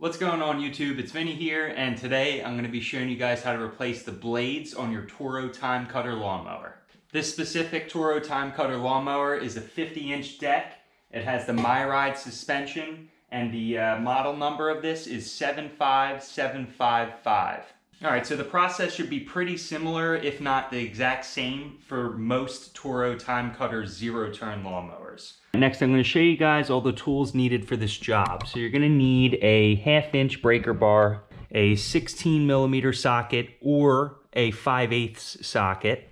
What's going on YouTube? It's Vinny here, and today I'm going to be showing you guys how to replace the blades on your Toro TimeCutter lawnmower. This specific Toro TimeCutter lawnmower is a 50-inch deck. It has the MyRide suspension, and the model number of this is 75755. Alright, so the process should be pretty similar, if not the exact same, for most Toro TimeCutter zero-turn lawnmowers. Next, I'm going to show you guys all the tools needed for this job. So you're going to need a 1/2-inch breaker bar, a 16mm socket, or a 5/8 socket.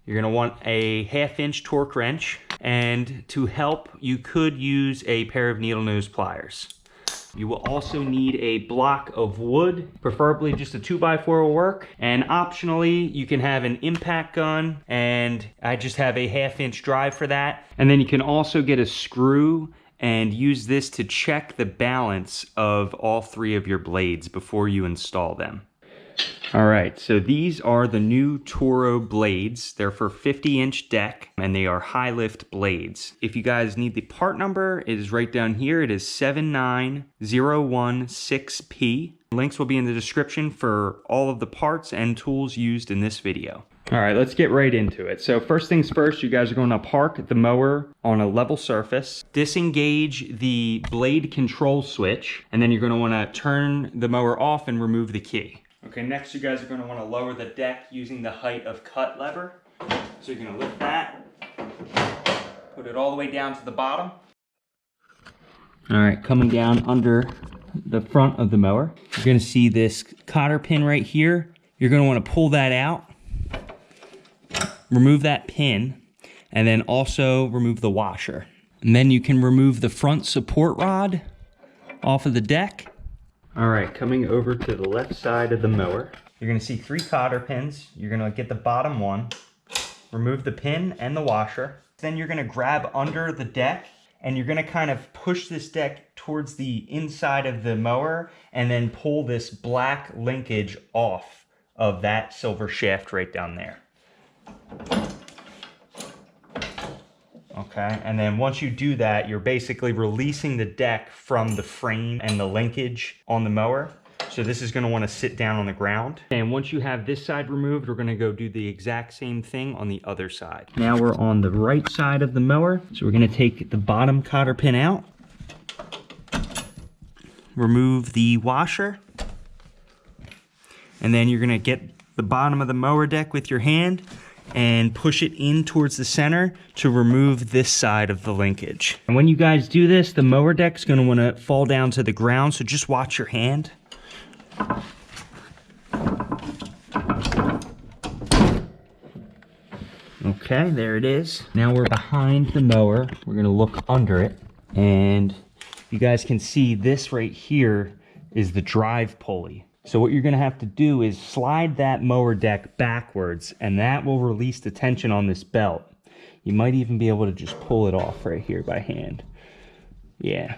You're going to want a 1/2-inch torque wrench, and to help, you could use a pair of needle nose pliers. You will also need a block of wood, preferably just a 2x4 will work. And optionally, you can have an impact gun, and I just have a 1/2-inch drive for that. And then you can also get a screw and use this to check the balance of all three of your blades before you install them. All right, so these are the new Toro blades. They're for 50-inch deck, and they are high lift blades. If you guys need the part number, it is right down here. It is 79016P. Links will be in the description for all of the parts and tools used in this video. All right, let's get right into it. So first things first, you guys are going to park the mower on a level surface, disengage the blade control switch, and then you're going to want to turn the mower off and remove the key. Okay, next you guys are going to want to lower the deck using the height of cut lever. So you're going to lift that, put it all the way down to the bottom. All right, coming down under the front of the mower, you're going to see this cotter pin right here. You're going to want to pull that out, remove that pin, and then also remove the washer. And then you can remove the front support rod off of the deck. All right, coming over to the left side of the mower, you're going to see 3 cotter pins. You're going to get the bottom one, remove the pin and the washer. Then you're going to grab under the deck, and you're going to kind of push this deck towards the inside of the mower, and then pull this black linkage off of that silver shaft right down there. Okay, and then once you do that, you're basically releasing the deck from the frame and the linkage on the mower. So this is going to want to sit down on the ground. And once you have this side removed, we're going to go do the exact same thing on the other side. Now we're on the right side of the mower. So we're going to take the bottom cotter pin out, remove the washer, and then you're going to get the bottom of the mower deck with your hand and push it in towards the center to remove this side of the linkage. And when you guys do this, the mower deck's going to want to fall down to the ground, so just watch your hand. Okay, there it is. Now we're behind the mower. We're going to look under it, and you guys can see this right here is the drive pulley. So what you're going to have to do is slide that mower deck backwards, and that will release the tension on this belt. You might even be able to just pull it off right here by hand. Yeah.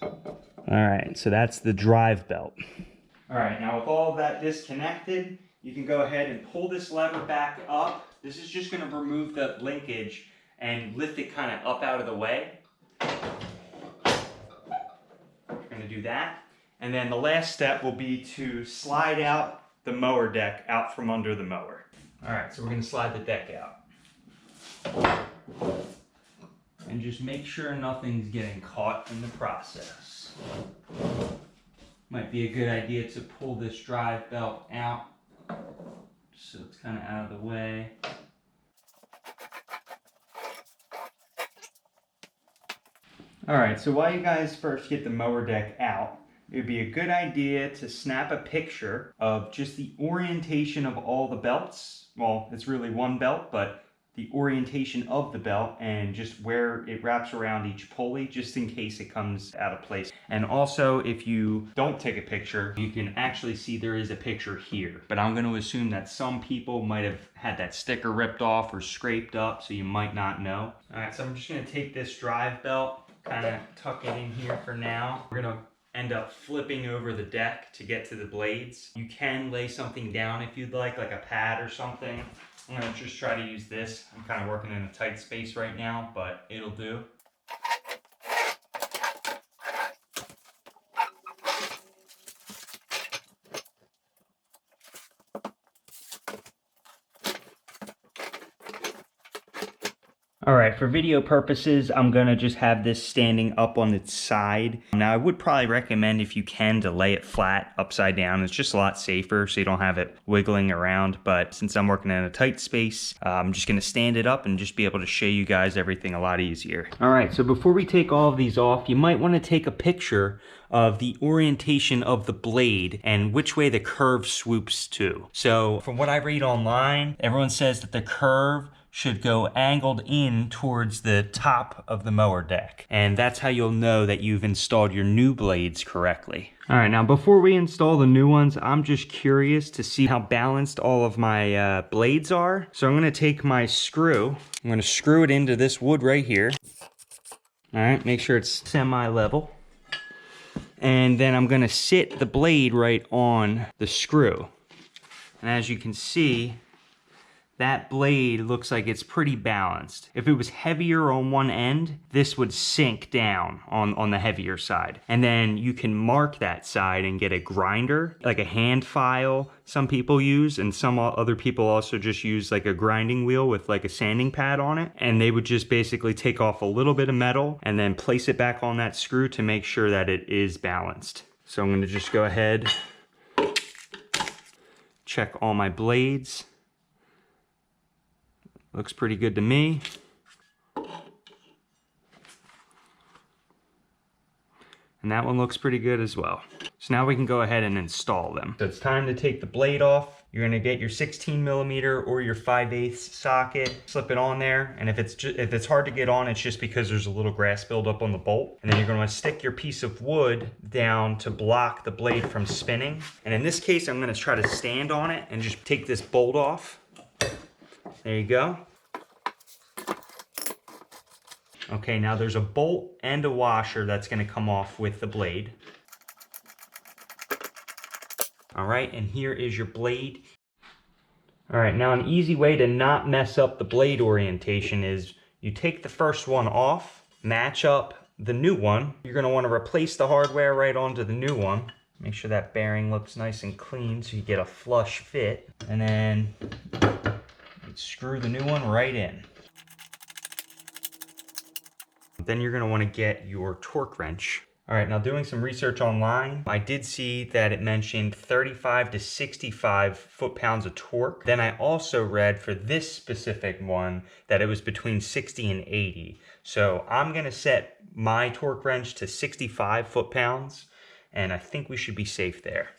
All right, so that's the drive belt. All right, now with all of that disconnected, you can go ahead and pull this lever back up. This is just going to remove the linkage and lift it kind of up out of the way. You're going to do that. And then the last step will be to slide out the mower deck out from under the mower. All right, so we're going to slide the deck out. And just make sure nothing's getting caught in the process. Might be a good idea to pull this drive belt out so it's kind of out of the way. All right, so while you guys first get the mower deck out, it would be a good idea to snap a picture of just the orientation of all the belts. Well, it's really one belt, but the orientation of the belt and just where it wraps around each pulley, just in case it comes out of place. And also, if you don't take a picture, you can actually see there is a picture here. But I'm going to assume that some people might have had that sticker ripped off or scraped up, so you might not know. All right, so I'm just going to take this drive belt, kind of tuck it in here for now. We're going to end up flipping over the deck to get to the blades. You can lay something down if you'd like a pad or something. I'm gonna just try to use this. I'm kind of working in a tight space right now, but it'll do. All right, for video purposes, I'm gonna just have this standing up on its side. Now, I would probably recommend, if you can, to lay it flat upside down. It's just a lot safer so you don't have it wiggling around. But since I'm working in a tight space, I'm just gonna stand it up and just be able to show you guys everything a lot easier. All right, so before we take all of these off, you might wanna take a picture of the orientation of the blade and which way the curve swoops to. So from what I read online, everyone says that the curve should go angled in towards the top of the mower deck. And that's how you'll know that you've installed your new blades correctly. All right, now before we install the new ones, I'm just curious to see how balanced all of my blades are. So I'm gonna take my screw, I'm gonna screw it into this wood right here. All right, make sure it's semi-level. And then I'm gonna sit the blade right on the screw. And as you can see, that blade looks like it's pretty balanced. If it was heavier on one end, this would sink down on the heavier side. And then you can mark that side and get a grinder, like a hand file some people use, and some other people also just use like a grinding wheel with like a sanding pad on it. And they would just basically take off a little bit of metal and then place it back on that screw to make sure that it is balanced. So I'm gonna just go ahead, check all my blades. Looks pretty good to me. And that one looks pretty good as well. So now we can go ahead and install them. So it's time to take the blade off. You're gonna get your 16mm or your 5/8 socket, slip it on there. And if it's hard to get on, it's just because there's a little grass buildup on the bolt. And then you're gonna stick your piece of wood down to block the blade from spinning. And in this case, I'm gonna try to stand on it and just take this bolt off. There you go. Okay, now there's a bolt and a washer that's gonna come off with the blade. All right, and here is your blade. All right, now an easy way to not mess up the blade orientation is you take the first one off, match up the new one. You're gonna wanna replace the hardware right onto the new one. Make sure that bearing looks nice and clean so you get a flush fit. And then screw the new one right in. Then you're gonna wanna get your torque wrench. All right, now doing some research online, I did see that it mentioned 35 to 65 foot-pounds of torque. Then I also read for this specific one that it was between 60 and 80. So I'm gonna set my torque wrench to 65 foot-pounds, and I think we should be safe there.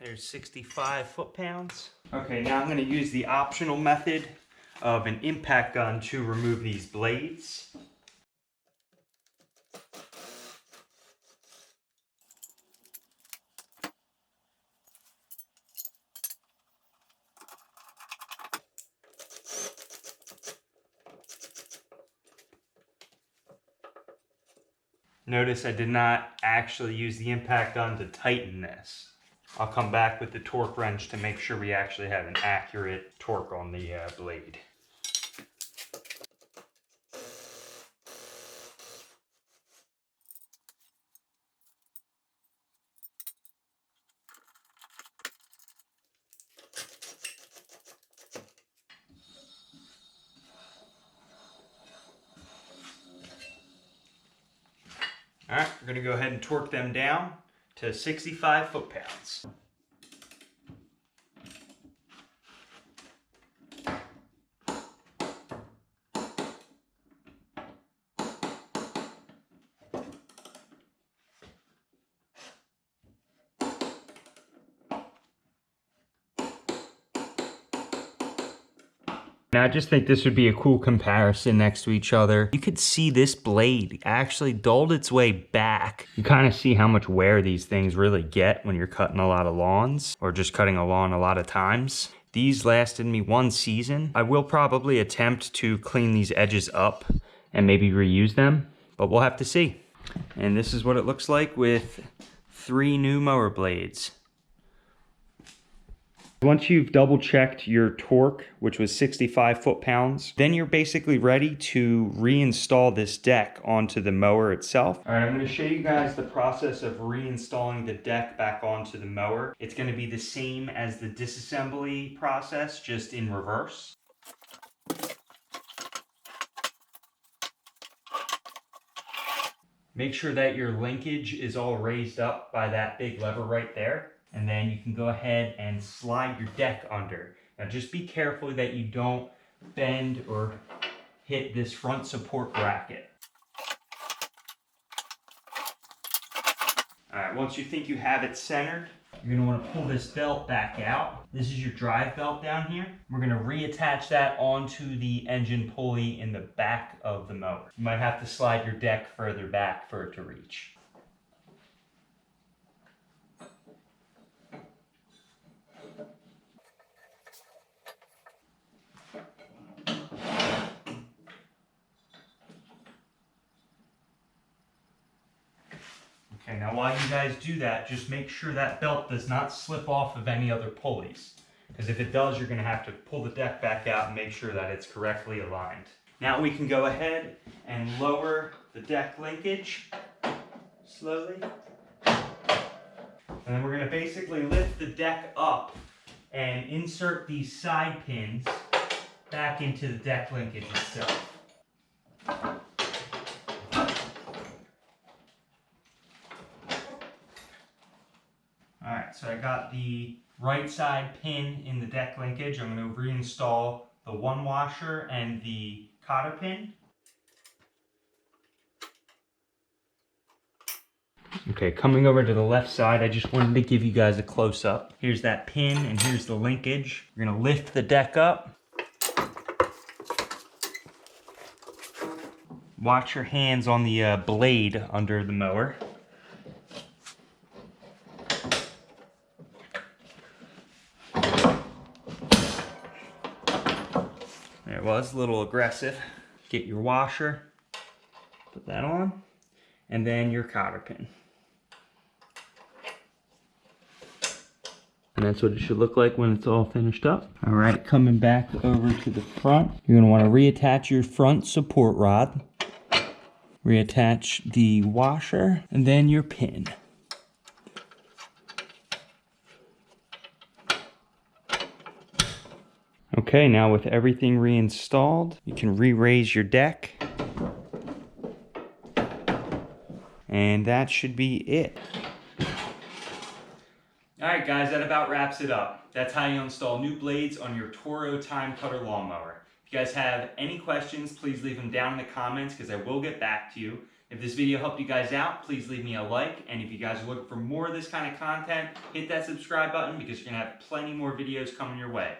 There's 65 foot-pounds. Okay, now I'm going to use the optional method of an impact gun to remove these blades. Notice I did not actually use the impact gun to tighten this. I'll come back with the torque wrench to make sure we actually have an accurate torque on the blade. All right, we're gonna go ahead and torque them down to 65 foot-pounds. Now I just think this would be a cool comparison next to each other. You could see this blade actually dulled its way back. You kind of see how much wear these things really get when you're cutting a lot of lawns or just cutting a lawn a lot of times. These lasted me 1 season. I will probably attempt to clean these edges up and maybe reuse them, but we'll have to see. And this is what it looks like with 3 new mower blades. Once you've double checked your torque, which was 65 foot-pounds, then you're basically ready to reinstall this deck onto the mower itself. All right, I'm gonna show you guys the process of reinstalling the deck back onto the mower. It's gonna be the same as the disassembly process, just in reverse. Make sure that your linkage is all raised up by that big lever right there. And then you can go ahead and slide your deck under. Now just be careful that you don't bend or hit this front support bracket. All right, once you think you have it centered, you're gonna wanna pull this belt back out. This is your drive belt down here. We're gonna reattach that onto the engine pulley in the back of the mower. You might have to slide your deck further back for it to reach. Okay, now while you guys do that, just make sure that belt does not slip off of any other pulleys. Because if it does, you're going to have to pull the deck back out and make sure that it's correctly aligned. Now we can go ahead and lower the deck linkage slowly. And then we're going to basically lift the deck up and insert these side pins back into the deck linkage itself. Alright, so I got the right side pin in the deck linkage. I'm going to reinstall the one washer and the cotter pin. Okay, coming over to the left side, I just wanted to give you guys a close-up. Here's that pin and here's the linkage. We're going to lift the deck up. Watch your hands on the blade under the mower. There it was, a little aggressive. Get your washer, put that on, and then your cotter pin. And that's what it should look like when it's all finished up. All right, coming back over to the front, you're gonna wanna reattach your front support rod, reattach the washer, and then your pin. Okay, now with everything reinstalled, you can re-raise your deck. And that should be it. Alright guys, that about wraps it up. That's how you install new blades on your Toro TimeCutter lawnmower. If you guys have any questions, please leave them down in the comments because I will get back to you. If this video helped you guys out, please leave me a like. And if you guys are looking for more of this kind of content, hit that subscribe button because you're going to have plenty more videos coming your way.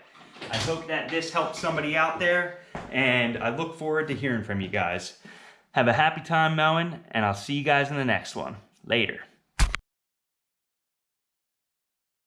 I hope that this helps somebody out there, and I look forward to hearing from you guys. Have a happy time mowing, and I'll see you guys in the next one. Later.